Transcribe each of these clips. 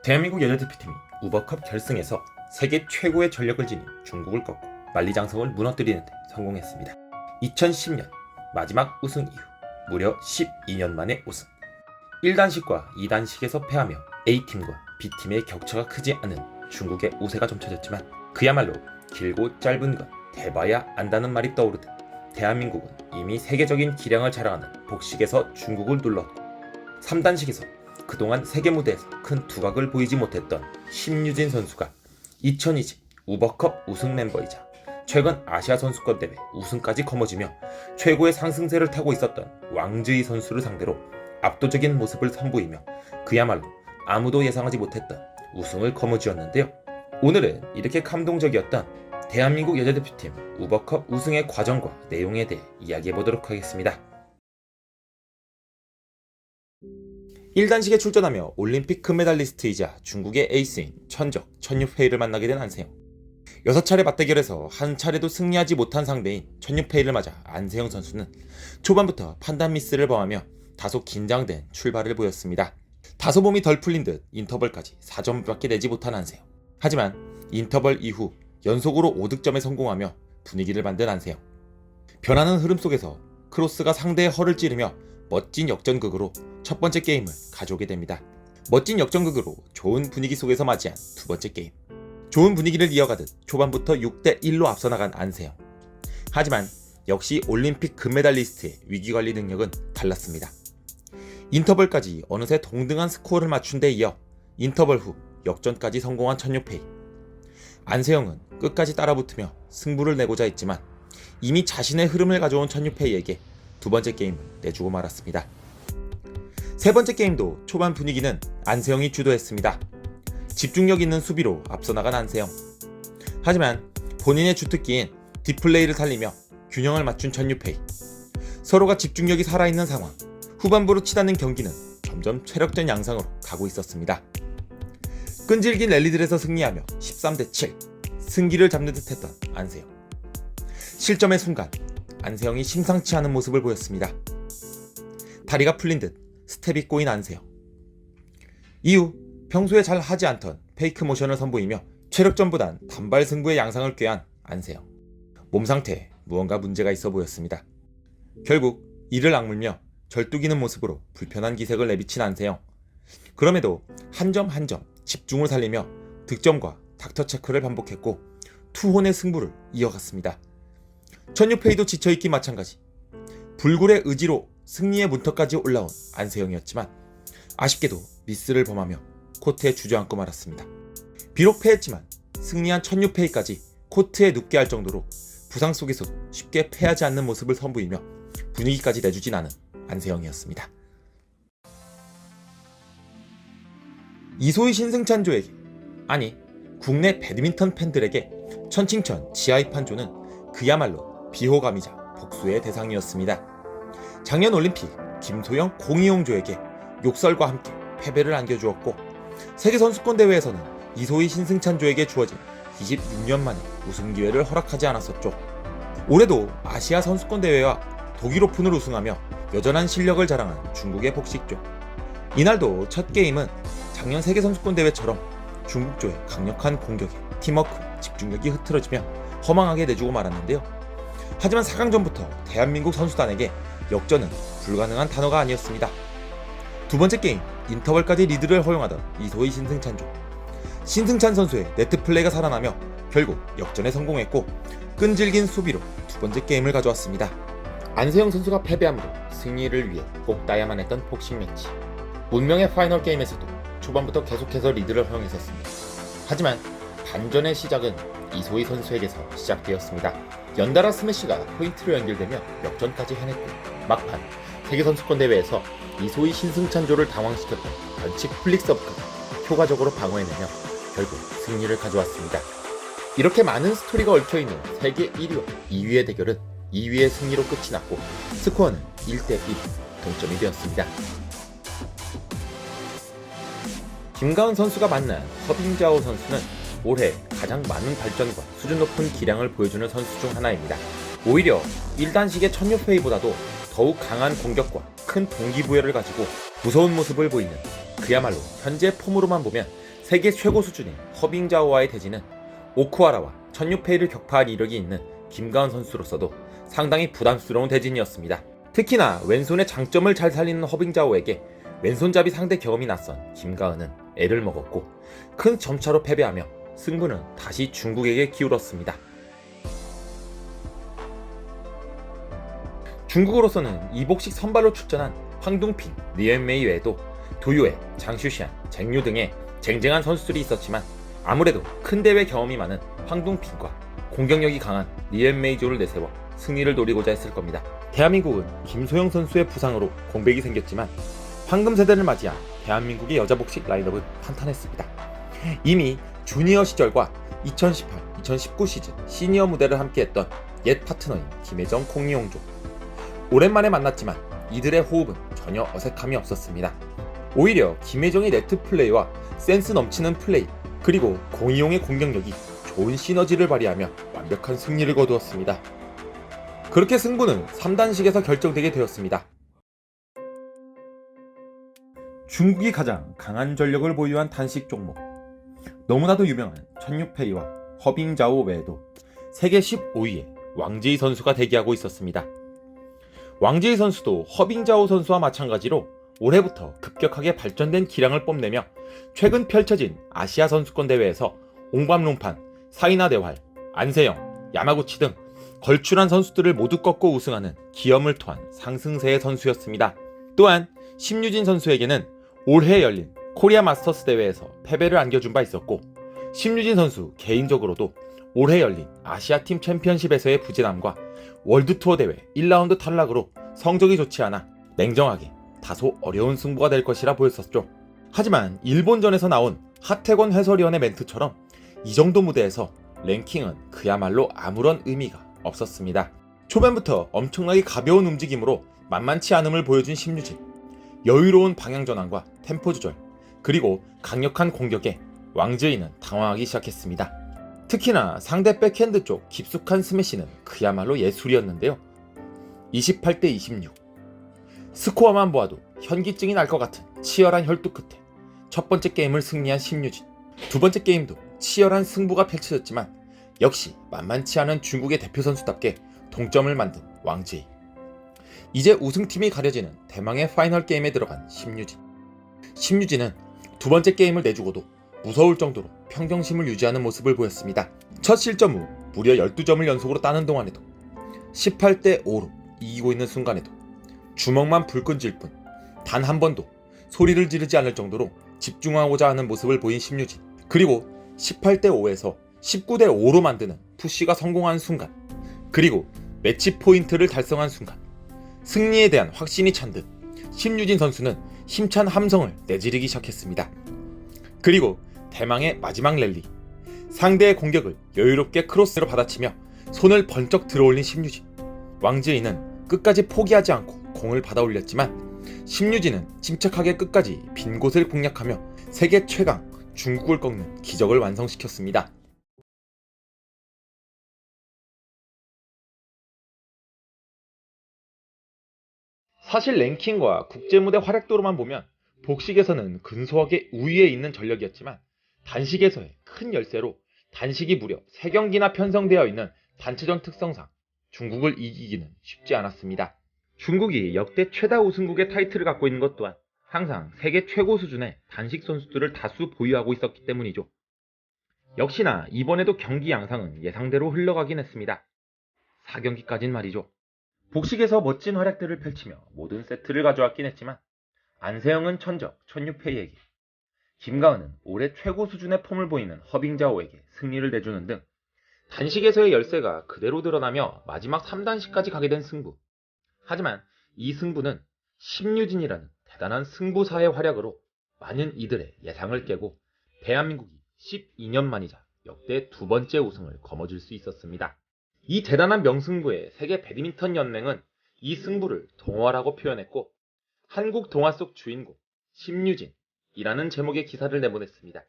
대한민국 여자대표팀이 우버컵 결승에서 세계 최고의 전력을 지닌 중국을 꺾고 만리장성을 무너뜨리는 데 성공했습니다. 2010년 마지막 우승 이후 무려 12년 만의 우승. 1단식과 2단식에서 패하며 A팀과 B팀의 격차가 크지 않은 중국의 우세가 점쳐졌지만 그야말로 길고 짧은 건 대봐야 안다는 말이 떠오르듯 대한민국은 이미 세계적인 기량을 자랑하는 복식에서 중국을 눌렀고 3단식에서 그동안 세계 무대에서 큰 두각을 보이지 못했던 심유진 선수가 2020 우버컵 우승 멤버이자 최근 아시아 선수권 대회 우승까지 거머쥐며 최고의 상승세를 타고 있었던 왕즈이 선수를 상대로 압도적인 모습을 선보이며 그야말로 아무도 예상하지 못했던 우승을 거머쥐었는데요. 오늘은 이렇게 감동적이었던 대한민국 여자대표팀 우버컵 우승의 과정과 내용에 대해 이야기해보도록 하겠습니다. 1단식에 출전하며 올림픽 금메달리스트이자 중국의 에이스인 천적, 천유페이를 만나게 된 안세영. 6차례 맞대결에서 한 차례도 승리하지 못한 상대인 천유페이를 맞아 안세영 선수는 초반부터 판단 미스를 범하며 다소 긴장된 출발을 보였습니다. 다소 몸이 덜 풀린 듯 인터벌까지 4점밖에 내지 못한 안세영. 하지만 인터벌 이후 연속으로 5득점에 성공하며 분위기를 만든 안세영. 변하는 흐름 속에서 크로스가 상대의 허를 찌르며 멋진 역전극으로 첫 번째 게임을 가져오게 됩니다. 멋진 역전극으로 좋은 분위기 속에서 맞이한 두 번째 게임. 좋은 분위기를 이어가듯 초반부터 6대1로 앞서 나간 안세영. 하지만 역시 올림픽 금메달리스트의 위기관리 능력은 달랐습니다. 인터벌까지 어느새 동등한 스코어를 맞춘 데 이어 인터벌 후 역전까지 성공한 천유페이. 안세영은 끝까지 따라붙으며 승부를 내고자 했지만 이미 자신의 흐름을 가져온 천유페이에게 두 번째 게임을 내주고 말았습니다. 세 번째 게임도 초반 분위기는 안세영이 주도했습니다. 집중력 있는 수비로 앞서 나간 안세영. 하지만 본인의 주특기인 뒷플레이를 살리며 균형을 맞춘 천유페이. 서로가 집중력이 살아있는 상황. 후반부로 치닫는 경기는 점점 체력전 양상으로 가고 있었습니다. 끈질긴 랠리들에서 승리하며 13대7 승기를 잡는 듯했던 안세영. 실점의 순간 안세영이 심상치 않은 모습을 보였습니다. 다리가 풀린 듯 스텝이 꼬인 안세영. 이후 평소에 잘 하지 않던 페이크 모션을 선보이며 체력전보단 단발 승부의 양상을 꾀한 안세영. 몸 상태에 무언가 문제가 있어 보였습니다. 결국 이를 악물며 절뚝이는 모습으로 불편한 기색을 내비친 안세영. 그럼에도 한 점 한 점 집중을 살리며 득점과 닥터 체크를 반복했고 투혼의 승부를 이어갔습니다. 천유페이도 지쳐있기 마찬가지. 불굴의 의지로 승리의 문턱까지 올라온 안세영이었지만 아쉽게도 미스를 범하며 코트에 주저앉고 말았습니다. 비록 패했지만 승리한 천유페이까지 코트에 눕게 할 정도로 부상 속에서도 쉽게 패하지 않는 모습을 선보이며 분위기까지 내주진 않은 안세영이었습니다. 이소희 신승찬조에게, 아니 국내 배드민턴 팬들에게 천칭천 지하이판조는 그야말로 비호감이자 복수의 대상이었습니다. 작년 올림픽 김소영 공이용조에게 욕설과 함께 패배를 안겨주었고 세계선수권대회에서는 이소희 신승찬조에게 주어진 26년 만에 우승 기회를 허락하지 않았었죠. 올해도 아시아 선수권대회와 독일 오픈을 우승하며 여전한 실력을 자랑한 중국의 복식조. 이날도 첫 게임은 작년 세계선수권대회처럼 중국조의 강력한 공격에 팀워크, 집중력이 흐트러지며 허망하게 내주고 말았는데요. 하지만 4강전부터 대한민국 선수단에게 역전은 불가능한 단어가 아니었습니다. 두 번째 게임 인터벌까지 리드를 허용하던 이소희 신승찬조. 신승찬 선수의 네트 플레이가 살아나며 결국 역전에 성공했고 끈질긴 수비로 두 번째 게임을 가져왔습니다. 안세영 선수가 패배함으로 승리를 위해 꼭 따야만 했던 복식 매치. 운명의 파이널 게임에서도 초반부터 계속해서 리드를 허용했었습니다. 하지만 반전의 시작은 이소희 선수에게서 시작되었습니다. 연달아 스매시가 포인트로 연결되며 역전까지 해냈고 막판 세계선수권대회에서 이소희 신승찬조를 당황시켰던 변칙 플릭 서브까지 효과적으로 방어해내며 결국 승리를 가져왔습니다. 이렇게 많은 스토리가 얽혀있는 세계 1위와 2위의 대결은 2위의 승리로 끝이 났고 스코어는 1대1 동점이 되었습니다. 김가은 선수가 만난 허빙자오 선수는 올해 가장 많은 발전과 수준 높은 기량을 보여주는 선수 중 하나입니다. 오히려 1단식의 천유페이보다도 더욱 강한 공격과 큰 동기부여를 가지고 무서운 모습을 보이는 그야말로 현재 폼으로만 보면 세계 최고 수준의 허빙자오와의 대진은 오쿠하라와 천유페이를 격파한 이력이 있는 김가은 선수로서도 상당히 부담스러운 대진이었습니다. 특히나 왼손의 장점을 잘 살리는 허빙자오에게 왼손잡이 상대 경험이 낯선 김가은은 애를 먹었고 큰 점차로 패배하며 승부는 다시 중국에게 기울었습니다. 중국으로서는 이복식 선발로 출전한 황둥핑, 리엔메이 외에도 도유에, 장슈시안, 쟁류 등의 쟁쟁한 선수들이 있었지만 아무래도 큰 대회 경험이 많은 황둥핑과 공격력이 강한 리엔메이조를 내세워 승리를 노리고자 했을 겁니다. 대한민국은 김소영 선수의 부상으로 공백이 생겼지만 황금 세대를 맞이한 대한민국의 여자 복식 라인업은 탄탄했습니다. 이미 주니어 시절과 2018-2019 시즌 시니어 무대를 함께했던 옛 파트너인 김혜정, 콩이용조. 오랜만에 만났지만 이들의 호흡은 전혀 어색함이 없었습니다. 오히려 김혜정의 네트 플레이와 센스 넘치는 플레이, 그리고 공이용의 공격력이 좋은 시너지를 발휘하며 완벽한 승리를 거두었습니다. 그렇게 승부는 3단식에서 결정되게 되었습니다. 중국이 가장 강한 전력을 보유한 단식 종목, 너무나도 유명한 천유페이와 허빙자오 외에도 세계 15위의 왕제이 선수가 대기하고 있었습니다. 왕제이 선수도 허빙자오 선수와 마찬가지로 올해부터 급격하게 발전된 기량을 뽐내며 최근 펼쳐진 아시아 선수권 대회에서 옹밤룬판, 사이나 대활, 안세영, 야마구치 등 걸출한 선수들을 모두 꺾고 우승하는 기염을 토한 상승세의 선수였습니다. 또한 심유진 선수에게는 올해 열린 코리아 마스터스 대회에서 패배를 안겨준 바 있었고, 심유진 선수 개인적으로도 올해 열린 아시아팀 챔피언십에서의 부진함과 월드투어 대회 1라운드 탈락으로 성적이 좋지 않아 냉정하게 다소 어려운 승부가 될 것이라 보였었죠. 하지만 일본전에서 나온 하태권 해설위원의 멘트처럼 이 정도 무대에서 랭킹은 그야말로 아무런 의미가 없었습니다. 초반부터 엄청나게 가벼운 움직임으로 만만치 않음을 보여준 심유진. 여유로운 방향 전환과 템포 조절, 그리고 강력한 공격에 왕제이는 당황하기 시작했습니다. 특히나 상대 백핸드 쪽 깊숙한 스매시는 그야말로 예술이었는데요. 28대 26. 스코어만 보아도 현기증이 날 것 같은 치열한 혈투 끝에 첫 번째 게임을 승리한 심유진. 두 번째 게임도 치열한 승부가 펼쳐졌지만 역시 만만치 않은 중국의 대표 선수답게 동점을 만든 왕제이. 이제 우승팀이 가려지는 대망의 파이널 게임에 들어간 심유진. 심유진은 두 번째 게임을 내주고도 무서울 정도로 평정심을 유지하는 모습을 보였습니다. 첫 실점 후 무려 12점을 연속으로 따는 동안에도, 18대 5로 이기고 있는 순간에도 주먹만 불끈 질 뿐 단 한 번도 소리를 지르지 않을 정도로 집중하고자 하는 모습을 보인 심유진. 그리고 18대 5에서 19대 5로 만드는 푸시가 성공한 순간, 그리고 매치 포인트를 달성한 순간, 승리에 대한 확신이 찬 듯 심유진 선수는 힘찬 함성을 내지르기 시작했습니다. 그리고 대망의 마지막 랠리, 상대의 공격을 여유롭게 크로스로 받아치며 손을 번쩍 들어올린 심유진. 왕제이는 끝까지 포기하지 않고 공을 받아 올렸지만 심유진은 침착하게 끝까지 빈 곳을 공략하며 세계 최강 중국을 꺾는 기적을 완성시켰습니다. 사실 랭킹과 국제무대 활약도로만 보면 복식에서는 근소하게 우위에 있는 전력이었지만 단식에서의 큰 열세로 단식이 무려 3경기나 편성되어 있는 단체전 특성상 중국을 이기기는 쉽지 않았습니다. 중국이 역대 최다 우승국의 타이틀을 갖고 있는 것 또한 항상 세계 최고 수준의 단식 선수들을 다수 보유하고 있었기 때문이죠. 역시나 이번에도 경기 양상은 예상대로 흘러가긴 했습니다. 4경기까진 말이죠. 복식에서 멋진 활약들을 펼치며 모든 세트를 가져왔긴 했지만 안세영은 천적 천유페이에게, 김가은은 올해 최고 수준의 폼을 보이는 허빙자오에게 승리를 내주는 등 단식에서의 열세가 그대로 드러나며 마지막 3단식까지 가게 된 승부. 하지만 이 승부는 심유진이라는 대단한 승부사의 활약으로 많은 이들의 예상을 깨고 대한민국이 12년 만이자 역대 두 번째 우승을 거머쥘 수 있었습니다. 이 대단한 명승부에 세계 배드민턴 연맹은 이 승부를 동화라고 표현했고 한국 동화 속 주인공 심유진이라는 제목의 기사를 내보냈습니다.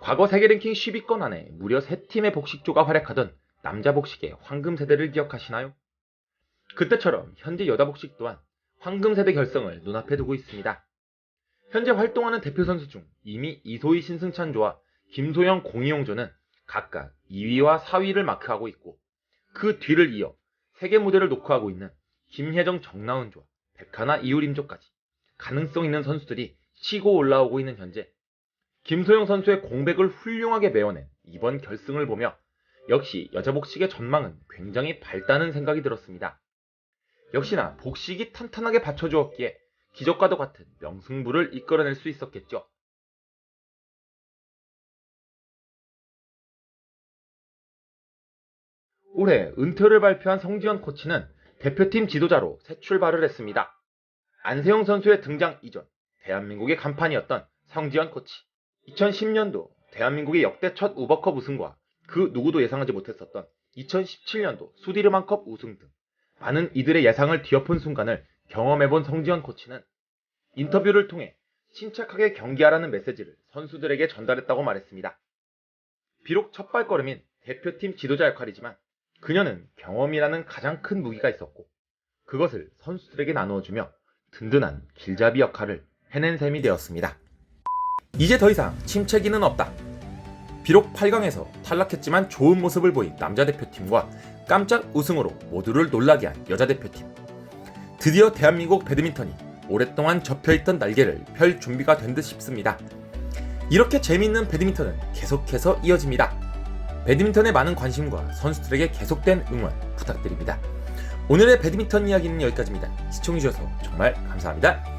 과거 세계 랭킹 10위권 안에 무려 3팀의 복식조가 활약하던 남자 복식의 황금 세대를 기억하시나요? 그때처럼 현재 여자 복식 또한 황금세대 결성을 눈앞에 두고 있습니다. 현재 활동하는 대표 선수 중 이미 이소희 신승찬조와 김소영 공이용조는 각각 2위와 4위를 마크하고 있고, 그 뒤를 이어 세계 무대를 녹화하고 있는 김혜정 정나은조와 백하나 이유림조까지 가능성 있는 선수들이 치고 올라오고 있는 현재, 김소영 선수의 공백을 훌륭하게 메워낸 이번 결승을 보며 역시 여자 복식의 전망은 굉장히 밝다는 생각이 들었습니다. 역시나 복식이 탄탄하게 받쳐주었기에 기적과도 같은 명승부를 이끌어낼 수 있었겠죠. 올해 은퇴를 발표한 성지현 코치는 대표팀 지도자로 새 출발을 했습니다. 안세영 선수의 등장 이전 대한민국의 간판이었던 성지현 코치. 2010년도 대한민국의 역대 첫 우버컵 우승과 그 누구도 예상하지 못했었던 2017년도 수디르만컵 우승 등 많은 이들의 예상을 뒤엎은 순간을 경험해본 성지현 코치는 인터뷰를 통해 침착하게 경기하라는 메시지를 선수들에게 전달했다고 말했습니다. 비록 첫 발걸음인 대표팀 지도자 역할이지만 그녀는 경험이라는 가장 큰 무기가 있었고, 그것을 선수들에게 나누어주며 든든한 길잡이 역할을 해낸 셈이 되었습니다. 이제 더 이상 침체기는 없다. 비록 8강에서 탈락했지만 좋은 모습을 보인 남자 대표팀과 깜짝 우승으로 모두를 놀라게 한 여자 대표팀. 드디어 대한민국 배드민턴이 오랫동안 접혀있던 날개를 펼 준비가 된 듯 싶습니다. 이렇게 재미있는 배드민턴은 계속해서 이어집니다. 배드민턴에 많은 관심과 선수들에게 계속된 응원 부탁드립니다. 오늘의 배드민턴 이야기는 여기까지입니다. 시청해주셔서 정말 감사합니다.